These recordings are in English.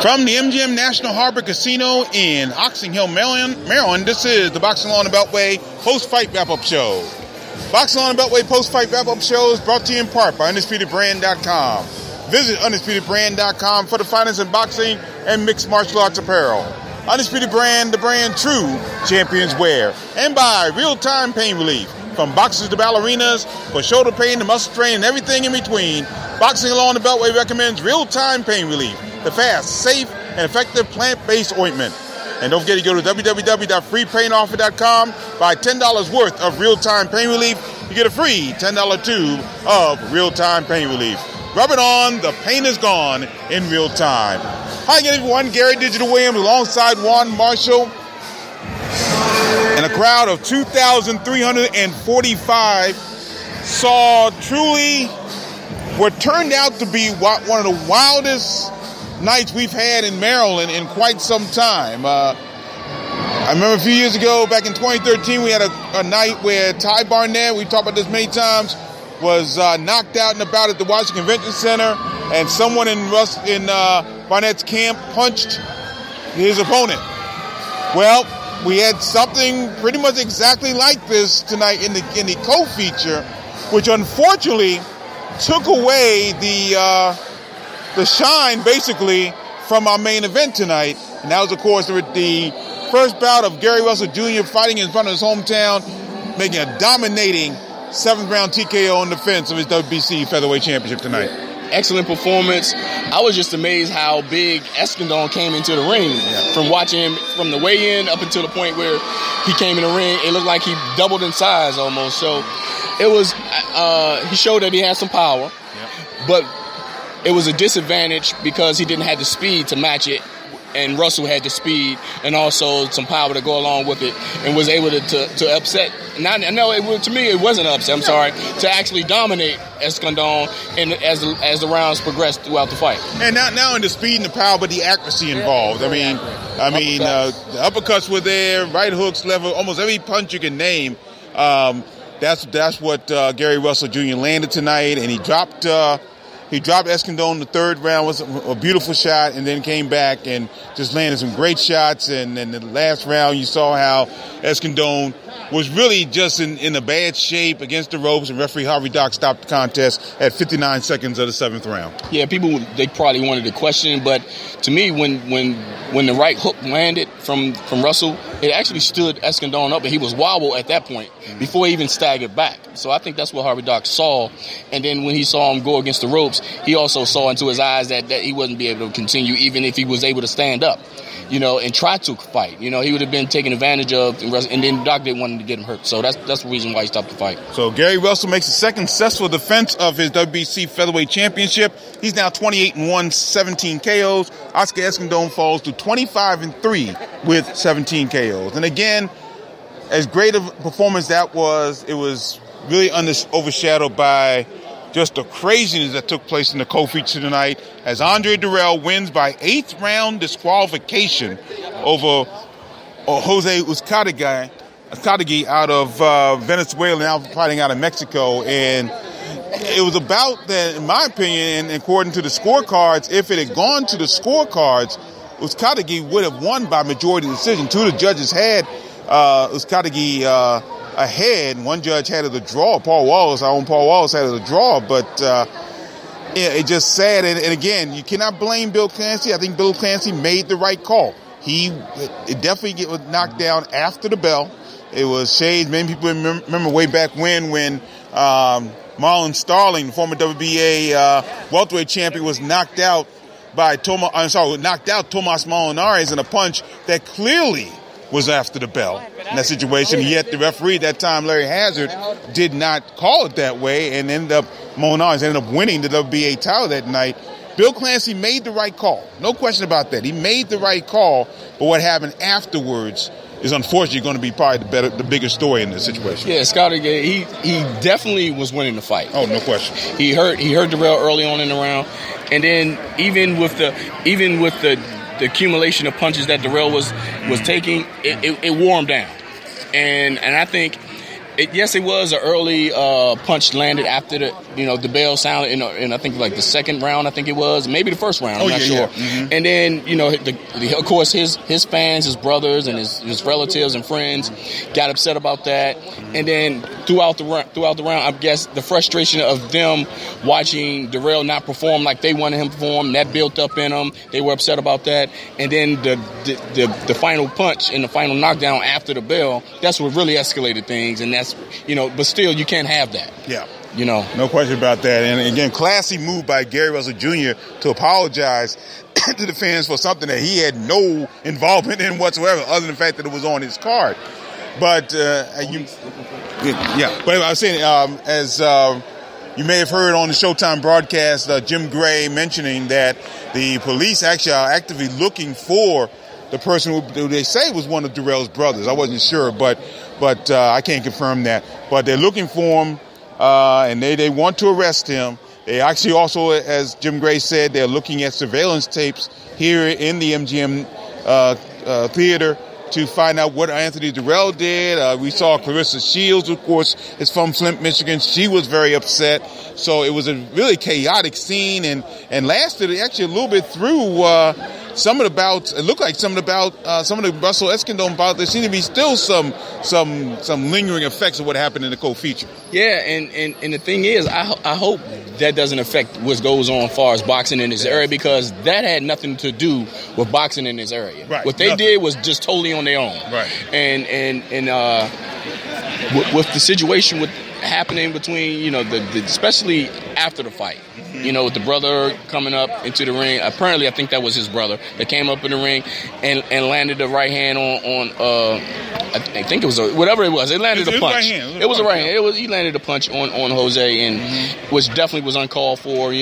From the MGM National Harbor Casino in Oxon Hill, Maryland, this is the Boxing Law on the Beltway post-fight wrap-up show. Boxing Law on the Beltway post-fight wrap-up show is brought to you in part by UndisputedBrand.com. Visit UndisputedBrand.com for the finest in boxing and mixed martial arts apparel. Undisputed Brand, the brand true champions wear. And by Real-Time Pain Relief. From boxers to ballerinas, for shoulder pain to muscle strain and everything in between, Boxing Law on the Beltway recommends Real-Time Pain Relief, the fast, safe, and effective plant-based ointment. And don't forget to go to www.freepainoffer.com. Buy $10 worth of Real-Time Pain Relief. You get a free $10 tube of Real-Time Pain Relief. Rub it on, the pain is gone in real time. Hi again, everyone. Gary Digital Williams alongside Juan Marshall. And a crowd of 2,345 saw truly what turned out to be one of the wildest nights we've had in Maryland in quite some time. I remember a few years ago, back in 2013, we had a night where Ty Barnett, we talked about this many times, was knocked out and about at the Washington Convention Center, and someone in Barnett's camp punched his opponent. Well, we had something pretty much exactly like this tonight in the co-feature, which unfortunately took away the shine, basically, from our main event tonight. And that was, of course, the first bout of Gary Russell Jr. fighting in front of his hometown, making a dominating 7th round TKO in defense of his WBC featherweight championship tonight. Excellent performance. I was just amazed how big Escandon came into the ring. From watching him from the weigh-in up until the point where he came in the ring, it looked like he doubled in size almost. So it was, he showed that he had some power, but it was a disadvantage because he didn't have the speed to match it. And Russell had the speed and also some power to go along with it, and was able to upset. To me, it wasn't an upset. I'm sorry, to actually dominate Escandon, and as the rounds progressed throughout the fight. And now in the speed and the power, but the accuracy involved. I mean, the uppercuts were there, right hooks, level, almost every punch you can name. That's what Gary Russell Jr. landed tonight, and he dropped. He dropped Escandon in the third round, was a beautiful shot, and then came back and just landed some great shots. And then the last round, you saw how Escandon was really just in a bad shape against the ropes, and referee Harvey Dock stopped the contest at 59 seconds of the 7th round. Yeah, people, they probably wanted to question, but to me, when the right hook landed from Russell, it actually stood Escandon up, and he was wobbled at that point before he even staggered back. So I think that's what Harvey Dock saw. And then when he saw him go against the ropes, he also saw into his eyes that he wouldn't be able to continue, even if he was able to stand up, and try to fight. He would have been taken advantage of, and then Doc didn't want him to get him hurt. So that's the reason why he stopped the fight. So Gary Russell makes a second successful defense of his WBC featherweight championship. He's now 28-1, 17 KOs. Oscar Escandon falls to 25-3 with 17 KOs. And again, as great a performance that was, it was really overshadowed by just the craziness that took place in the co-feature tonight, as Andre Durrell wins by 8th round disqualification over Jose Uzcategui out of Venezuela, now fighting out of Mexico. And it was a bout that, in my opinion, and according to the scorecards, if it had gone to the scorecards, Uzcategui would have won by majority decision. Two of the judges had Uzcategui ahead. One judge had it a draw. Paul Wallace had it a draw, but it's just sad. And again, you cannot blame Bill Clancy. I think Bill Clancy made the right call. It definitely was knocked down after the bell. It was shades. Many people remember way back when Marlon Starling, the former WBA welterweight champion, was knocked out by Tomas Molinares in a punch that clearly was after the bell in that situation. Yet the referee at that time, Larry Hazard, did not call it that way, and Molinares ended up winning the WBA title that night. Bill Clancy made the right call. No question about that. He made the right call, but what happened afterwards is unfortunately going to be probably the bigger story in this situation. Yeah, Scott, he definitely was winning the fight. Oh, no question. He hurt Durrell early on in the round, and then even with the accumulation of punches that Durrell was taking, it wore him down. And I think Yes, it was an early punch landed after the bell sounded in I think like the second round. I think it was maybe the first round. I'm not sure. Yeah. Mm-hmm. And then of course his fans, his brothers, and his relatives and friends got upset about that. And then throughout the round, I guess the frustration of them watching Darrell not perform like they wanted him to perform, that built up in them. They were upset about that. And then the final punch and the final knockdown after the bell, that's what really escalated things. And that's, but still, you can't have that. Yeah. No question about that. And again, classy move by Gary Russell Jr. to apologize to the fans for something that he had no involvement in whatsoever, other than the fact that it was on his card. But I was saying, as you may have heard on the Showtime broadcast, Jim Gray mentioning that the police actually are actively looking for the person who they say was one of Darrell's brothers. I wasn't sure, but I can't confirm that. But they're looking for him, and they want to arrest him. They actually also, as Jim Gray said, they're looking at surveillance tapes here in the MGM theater to find out what Anthony Darrell did. We saw Clarissa Shields, of course, is from Flint, Michigan. She was very upset. So it was a really chaotic scene and lasted actually a little bit through some of the bouts. It looked like some of the Russell Escandón bouts. There seemed to be still some lingering effects of what happened in the co-feature. Yeah, and the thing is, I hope that doesn't affect what goes on as far as boxing in this area, because that had nothing to do with boxing in this area. Right, what they did was just totally on their own. Right. And with the situation happening between, especially after the fight, with the brother coming up into the ring. Apparently, I think that was his brother that came up in the ring and landed the right hand on I think it was whatever it was. It landed a punch. It was a right hand. He landed a punch on Jose, and which definitely was uncalled for,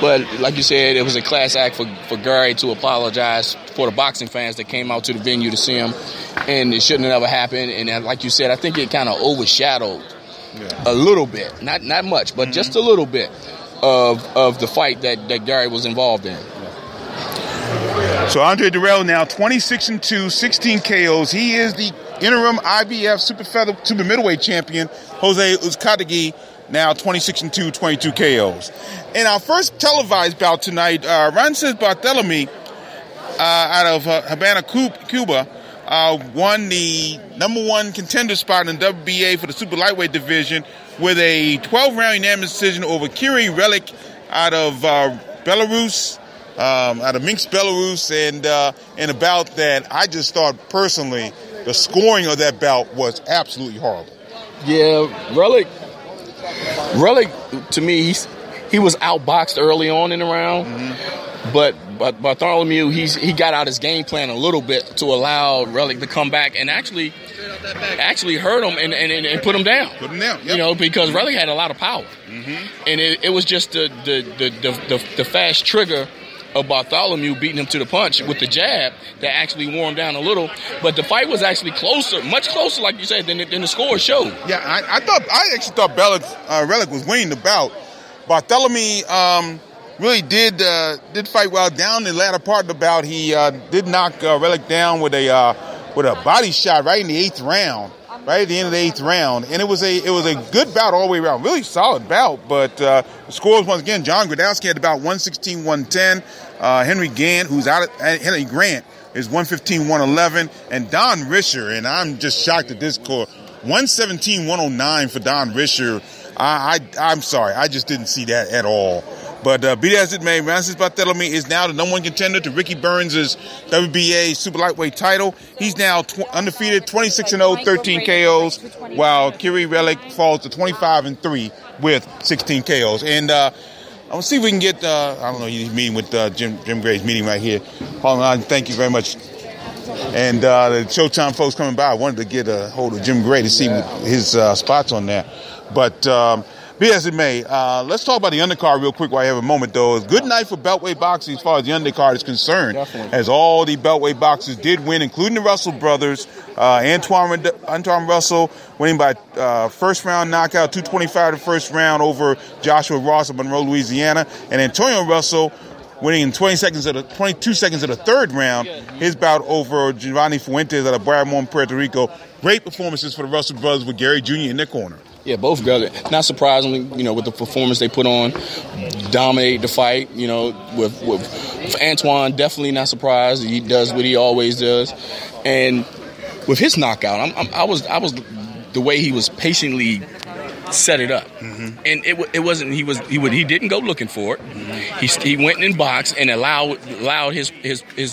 But like you said, it was a class act for Gary to apologize for the boxing fans that came out to the venue to see him, and it shouldn't have ever happened. And like you said, I think it kind of overshadowed a little bit, not much, but just a little bit of the fight that Gary was involved in. So Andre Darrell now 26-2, 16 KOs. He is the interim IBF super middleweight champion. Jose Uzcategui now 26-2, 22 KOs. In our first televised bout tonight, Rances Barthelemy out of Havana, Cuba, won the number one contender spot in the WBA for the super lightweight division with a 12-round unanimous decision over Kiri Relic out of Belarus, out of Minsk, Belarus, and in a bout that I just thought personally the scoring of that bout was absolutely horrible. Yeah, Relic to me, he was outboxed early on in the round, but Bartholomew, he got out his game plan a little bit to allow Relic to come back and actually hurt him and put him down. Put him down, yep. Because Relic had a lot of power, and it was just the fast trigger of Bartholomew beating him to the punch with the jab that actually wore him down a little. But the fight was actually closer, much closer, like you said, than the score showed. Yeah, I actually thought Relic was winning the bout. Bartholomew really did fight well down the latter part of the bout. He did knock Relic down with a body shot right in the 8th round. Right at the end of the 8th round, and it was a good bout all the way around, really solid bout. But the scores once again: John Gradowski had about 116-110. Henry Grant is 115-111, and Don Risher. And I'm just shocked at this score: 117-109 for Don Risher. I'm sorry, I just didn't see that at all. But be that as it may, Rances Barthelemy is now the number one contender to Ricky Burns' WBA super lightweight title. He's now undefeated, 26-0, 13 KOs, while Kiri Relic falls to 25-3 with 16 KOs. And I'll see if we can get, he's meeting with Jim Gray's meeting right here. Hold on, thank you very much. And the Showtime folks coming by, I wanted to get a hold of Jim Gray to see his spots on that. But be as it may, let's talk about the undercard real quick while I have a moment, though. It's a good night for beltweight boxing as far as the undercard is concerned. Definitely. As all the beltweight boxers did win, including the Russell brothers. Antoine Russell winning by first-round knockout, 225 the first round over Joshua Ross of Monroe, Louisiana. And Antonio Russell winning in 22 seconds of the third round, his bout over Giovanni Fuentes out of Bayamon, Puerto Rico, great performances for the Russell brothers with Gary Jr. in their corner. Yeah, both brothers. Not surprisingly, with the performance they put on, dominate the fight. With Antoine, definitely not surprised. He does what he always does, and with his knockout, I was the way he was patiently set it up, and it wasn't he didn't go looking for it. He went in box and allowed his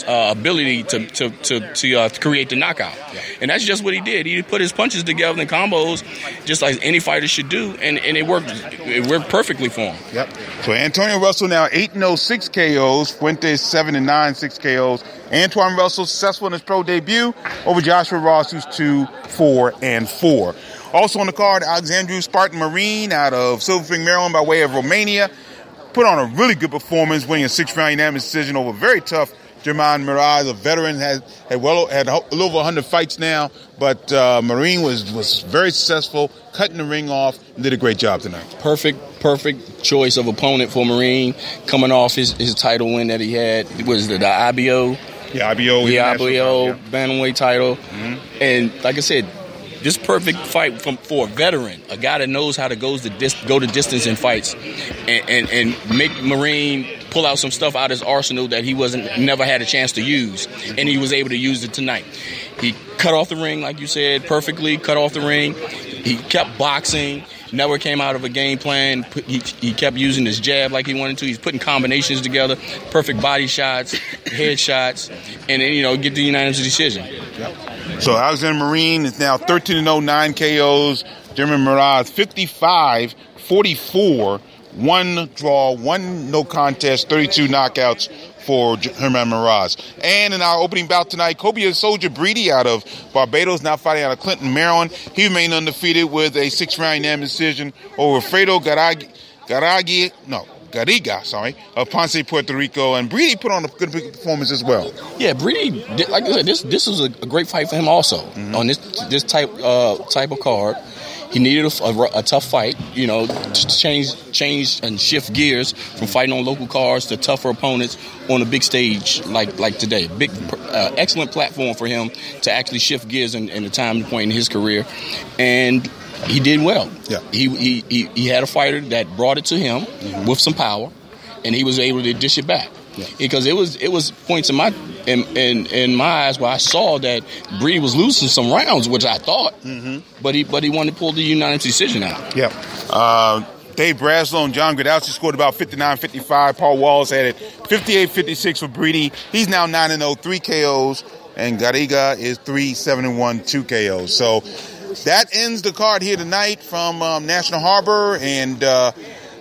ability to create the knockout, and that's just what he did. He put his punches together in combos, just like any fighter should do, and it worked. It worked perfectly for him. Yep. So Antonio Russell now 8-0, 6 KOs. Fuentes 7-9, 6 KOs. Antoine Russell successful in his pro debut over Joshua Ross, who's 2-4-4. Also on the card, Alexandru Spartan Marine out of Silver Spring, Maryland, by way of Romania, put on a really good performance, winning a 6-round unanimous decision over very tough German Mirage, a veteran, had a little over 100 fights now, but Marine was very successful, cutting the ring off, and did a great job tonight. Perfect choice of opponent for Marine, coming off his title win that he had. Was the IBO? Yeah, IBO. The IBO bantamweight title, and like I said, this perfect fight for a veteran, a guy that knows how to go the distance in fights, and make Marine pull out some stuff out of his arsenal that he never had a chance to use, and he was able to use it tonight. He cut off the ring, like you said, perfectly cut off the ring. He kept boxing, never came out of a game plan. He kept using his jab like he wanted to. He's putting combinations together, perfect body shots, head shots, and then, get the unanimous decision. Yep. So Alexander Marine is now 13-0, 9 KOs. German Mirage 55-44, 1 draw, 1 no contest, 32 knockouts for German Mirage. And in our opening bout tonight, Kobe Soldier Breedy out of Barbados, now fighting out of Clinton, Maryland. He remained undefeated with a 6-round unanimous decision over Fredo Garriga, of Ponce, Puerto Rico, and Breedy put on a good performance as well. Yeah, Breedy, like I said, this was a great fight for him also on this type of card. He needed a tough fight, to change and shift gears from fighting on local cards to tougher opponents on a big stage like today. Big, excellent platform for him to actually shift gears in the time point in his career, and he did well. Yeah. He had a fighter that brought it to him with some power, and he was able to dish it back. Yeah. Because it was points in my eyes where I saw that Breedy was losing some rounds, which I thought, but he wanted to pull the unanimous decision out. Yeah. Dave Braslow and John Gradowski scored about 59-55. Paul Wallace had it 58-56 for Breedy. He's now 9-0, 3 KOs, and Garriga is 3-7-1, 2 KOs. So that ends the card here tonight from National Harbor, and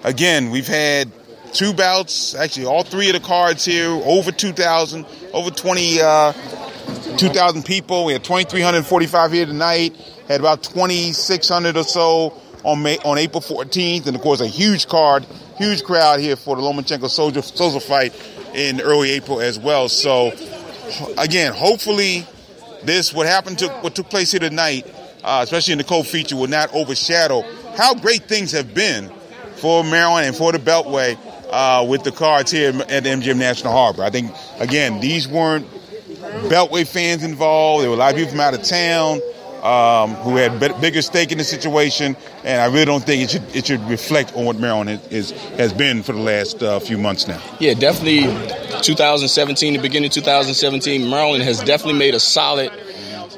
again, we've had 2 bouts, actually all 3 of the cards here, over 2,000, over 2,000 people. We had 2,345 here tonight, had about 2,600 or so on April 14th, and of course a huge crowd here for the Lomachenko Souza fight in early April as well. So again, hopefully what took place here tonight, especially in the co-feature, will not overshadow how great things have been for Maryland and for the Beltway with the cards here at the MGM National Harbor. I think, again, these weren't Beltway fans involved. There were a lot of people from out of town who had bigger stake in the situation, and I really don't think it should reflect on what Maryland has been for the last few months now. Yeah, definitely 2017, the beginning of 2017, Maryland has definitely made a solid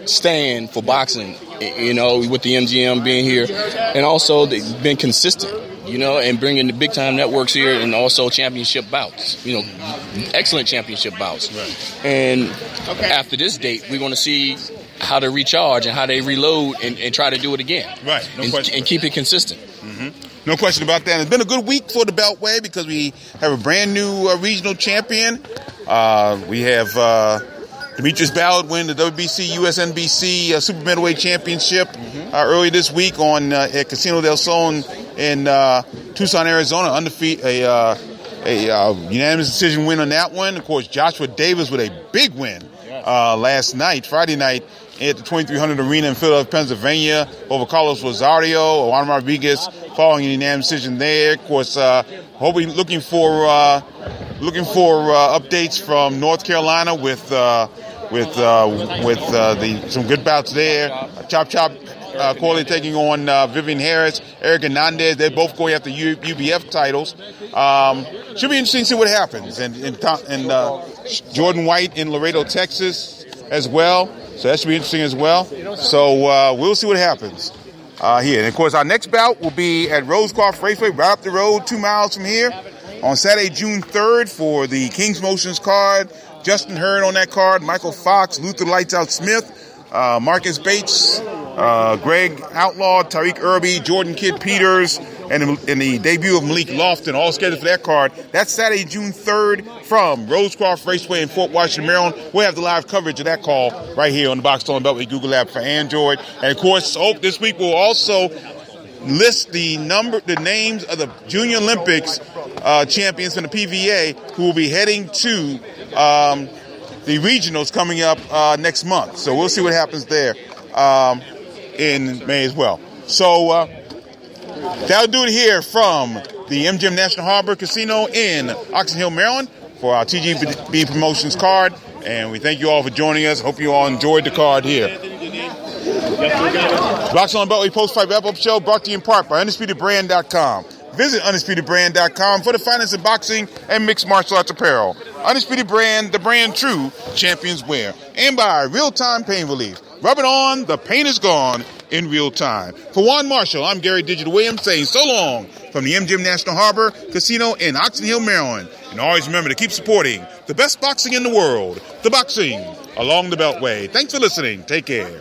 stand for boxing, with the MGM being here, and also they've been consistent, and bringing the big time networks here, and also championship bouts, excellent championship bouts. Right. And after this date, we're going to see how they recharge and how they reload and try to do it again. Right. No question. And keep it consistent. No question about that. It's been a good week for the Beltway because we have a brand new regional champion. We have Demetrius Ballard win the WBC USNBC Super Middleweight Championship early this week at Casino del Sol in Tucson, Arizona. Undefeated, a unanimous decision win on that one. Of course, Joshua Davis with a big win Friday night, at the 2300 Arena in Philadelphia, Pennsylvania, over Carlos Rosario. Juan Rodriguez following a unanimous decision there. Of course, hopefully looking for updates from North Carolina with some good bouts there. Chop Corley taking on Vivian Harris, Eric Hernandez. They're both going after UBF titles. Should be interesting to see what happens. And Jordan White in Laredo, Texas, as well. So that should be interesting as well. So we'll see what happens here. And of course, our next bout will be at Rosecroft Raceway, right up the road, 2 miles from here, on Saturday, June 3rd, for the King's Motions card. Justin Hurd on that card, Michael Fox, Luther Lights Out Smith, Marcus Bates, Greg Outlaw, Tariq Irby, Jordan Kidd Peters, and the debut of Malik Lofton, all scheduled for that card. That's Saturday, June 3rd from Rosecroft Raceway in Fort Washington, Maryland. We'll have the live coverage of that call right here on the Box Stolen Beltway Google app for Android. And of course, this week we'll also list the names of the Junior Olympics champions from the PVA who will be heading to the regionals coming up next month. So we'll see what happens there in May as well. So that'll do it here from the MGM National Harbor Casino in Oxon Hill, Maryland, for our TGB Promotions card. And we thank you all for joining us. Hope you all enjoyed the card here. Box on Beltway Post-Fight Wrap-Up Show brought to you in part by UndisputedBrand.com. Visit UndisputedBrand.com for the finest in boxing and mixed martial arts apparel. Undisputed Brand, the brand true champions wear. And by Real Time Pain Relief. Rub it on, the pain is gone in real time. For Juan Marshall, I'm Gary Digital Williams saying so long from the MGM National Harbor Casino in Oxon Hill, Maryland. And always remember to keep supporting the best boxing in the world, the boxing along the Beltway. Thanks for listening. Take care.